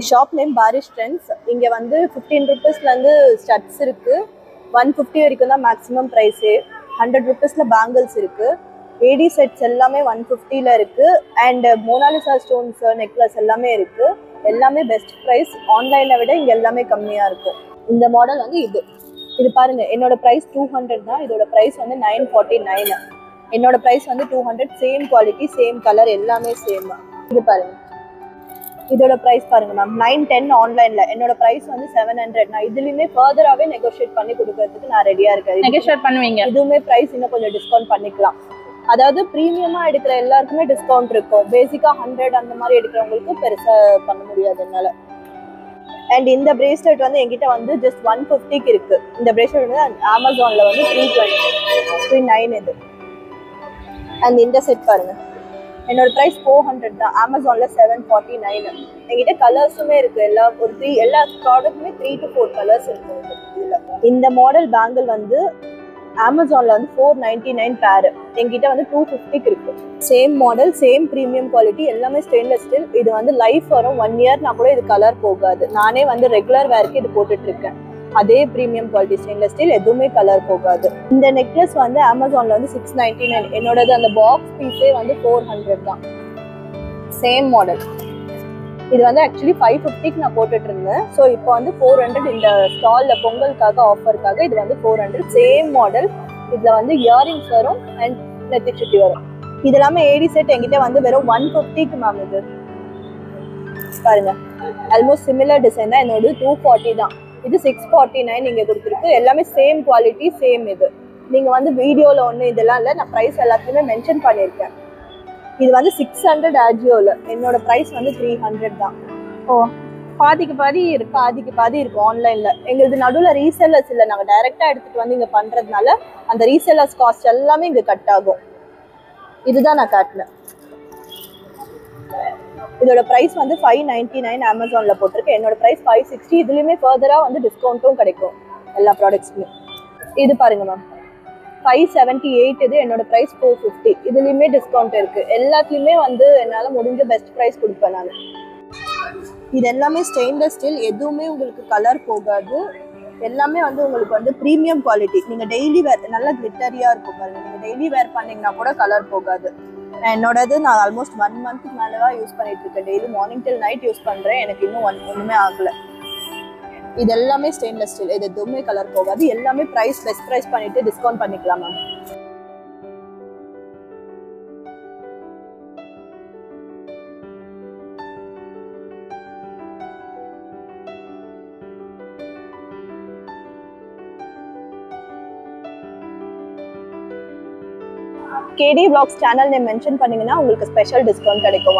Shop name parish trends. இங்கே வந்து 15 ருபீஸ்லேருந்து studs இருக்குது. 150 வரைக்கும் தான் மேக்ஸிமம் ப்ரைஸே. 100 ருபீஸில் பேங்கிள்ஸ் இருக்குது. ஏடி செட்ஸ் எல்லாமே 150ல் இருக்குது. அண்ட் மோனாலிசா ஸ்டோன்ஸ் நெக்லஸ் எல்லாமே இருக்குது. எல்லாமே பெஸ்ட் ப்ரைஸ். ஆன்லைனை விட இங்கே எல்லாமே கம்மியாக இருக்கும். இந்த மாடல் வந்து இது பாருங்கள், என்னோட ப்ரைஸ் 200 தான். இதோட ப்ரைஸ் வந்து 949. என்னோட ப்ரைஸ் வந்து 200. சேம் குவாலிட்டி, சேம் கலர், எல்லாமே சேம். இது பாருங்கள், இதோட ப்ரைஸ் பாருங்க மேம், 910 ஆன்லைன்ல. என்னோட ப்ரைஸ் வந்து 700. நான் இதுலயுமே ஃபர்தராகவே நெகோஷியேட் பண்ணி கொடுக்கறதுக்கு நான் ரெடியா இருக்கேன். நெகோஷியேட் பண்ணுவீங்க? இதுவுமே ப்ரைஸ் இன்னும் கொஞ்சம் டிஸ்கவுண்ட் பண்ணிக்கலாம். அதாவது ப்ரீமியமா எடுக்கிற எல்லாருக்குமே டிஸ்கவுண்ட் இருக்கும். பேசிக்கா 100 அந்த மாதிரி எடுக்கிறவங்களுக்கு பெருசா பண்ண முடியாது என்னால. அண்ட் இந்த பிரேஸ்லெட் வந்து என்கிட்ட வந்து ஜஸ்ட் 150க்கு இருக்கு. இந்த பிரேஸ்லெட் வந்து அமேசான்ல வந்து 329 இது. அண்ட் இந்த செட் பாருங்க, என்னோட ப்ரைஸ் 400 தான். அமேசான்ல 749. என்கிட்ட கலர்ஸுமே இருக்கு. எல்லா ப்ராடக்ட்டுமே 3 to 4 கலர்ஸ் இருக்கு இதுல. இந்த மாடல் பேங்கிள் வந்து அமேசான்ல வந்து 499 பேர். என்கிட்ட வந்து 250க்கு இருக்கு. Same model, same premium quality, எல்லாமே ஸ்டெயின்லெஸ் ஸ்டீல். இது வந்து லைஃப் வரும் 1 இயர்னா கூட இது கலர் போகாது. நானே வந்து ரெகுலர் வேர்க்கு இது போட்டுட்டு இருக்கேன். அதே ப்ரீமியம் குவாலிட்டி ஸ்டெயின்லெஸ் ஸ்டீல், எதுவுமே கலர் போகாது. இந்த நெக்லஸ் வந்து அமேசான்ல வந்து 699. என்னோடது அந்த பாக்ஸ் பீஸே வந்து 400 தான். Same model. இது வந்து ஆக்சுவலி 550க்கு நான் போட்டுட்டு இருந்தேன். ஸோ இப்போ வந்து 400. இந்த ஸ்டால்ல பொங்கலுக்காக ஆஃபருக்காக இது வந்து 400. Same model. இதுல வந்து இயரிங்ஸ் வரும் அண்ட் நெத்தி சுட்டி வரும். இது எல்லாமே ஏடி செட் என்கிட்ட வந்து வெறும் 150க்கு மேம். இது பாருங்க, ஆல்மோஸ்ட் சிமிலர் டிசைன் தான். என்னோட 240 தான். இது 649 நீங்க கொடுத்துருக்கு. எல்லாமே சேம் குவாலிட்டி, சேம். இது நீங்க வந்து வீடியோல ஒண்ணு இதெல்லாம் இல்லை, நான் ப்ரைஸ் எல்லாத்தையுமே மென்ஷன் பண்ணியிருக்கேன். இது வந்து 600 ஆஜியோல. என்னோட ப்ரைஸ் வந்து 300 தான். ஓ, பாதிக்கு பாதி இருக்கு. பாதிக்கு பாதி இருக்கு ஆன்லைன்ல. எங்களுக்கு நடுவில் ரீசெல்லர்ஸ் இல்லை, நாங்கள் டைரக்டா எடுத்துட்டு வந்து இங்க பண்றதுனால அந்த ரீசெல்லர்ஸ் காஸ்ட் எல்லாமே இங்க கட் ஆகும். இதுதான் நான் காட்டினேன். இதோட ப்ரைஸ் வந்து 599 அமேசான்ல போட்டிருக்கு. என்னோட ப்ரைஸ் 560. இதுலயுமே ஃபர்தரா வந்து டிஸ்கவுண்ட்டும் கிடைக்கும் எல்லா ப்ராடக்ட்ஸ்க்குமே. இது பாருங்க மேம், 578. இது என்னோட ப்ரைஸ் 450. இதுலயுமே டிஸ்கவுண்ட் இருக்கு. எல்லாத்துலயுமே வந்து என்னால முடிஞ்ச பெஸ்ட் ப்ரைஸ் கொடுப்பேன் நான். இது எல்லாமே ஸ்டெயின்லெஸ் ஸ்டீல், எதுவுமே உங்களுக்கு கலர் போகாது. எல்லாமே வந்து உங்களுக்கு வந்து ப்ரீமியம் குவாலிட்டி. நீங்க டெய்லி வேர், நல்ல கிளிட்டரியா இருக்கும் பாருங்க. நீங்க டெய்லி வேர் பண்ணீங்கன்னா கூட கலர் போகாது. என்னோடது நான் ஆல்மோஸ்ட் 1 மந்த்துக்கு மேலதான் யூஸ் பண்ணிட்டு இருக்கேன். டெய்லி மார்னிங் டில் நைட் யூஸ் பண்றேன். எனக்கு இன்னும் ஒண்ணுமே ஆகல. இது எல்லாமே ஸ்டெயின்லெஸ் ஸ்டீல், இது எதுவுமே கலர் போகாது. எல்லாமே ப்ரைஸ் பெஸ்ட் ப்ரைஸ் பண்ணிட்டு டிஸ்கவுண்ட் பண்ணிக்கலாம் மேம். கேடி vlogs சேனல் நேம் மென்ஷன் பண்ணீங்கன்னா உங்களுக்கு ஸ்பெஷல் டிஸ்கவுண்ட் கிடைக்கும்.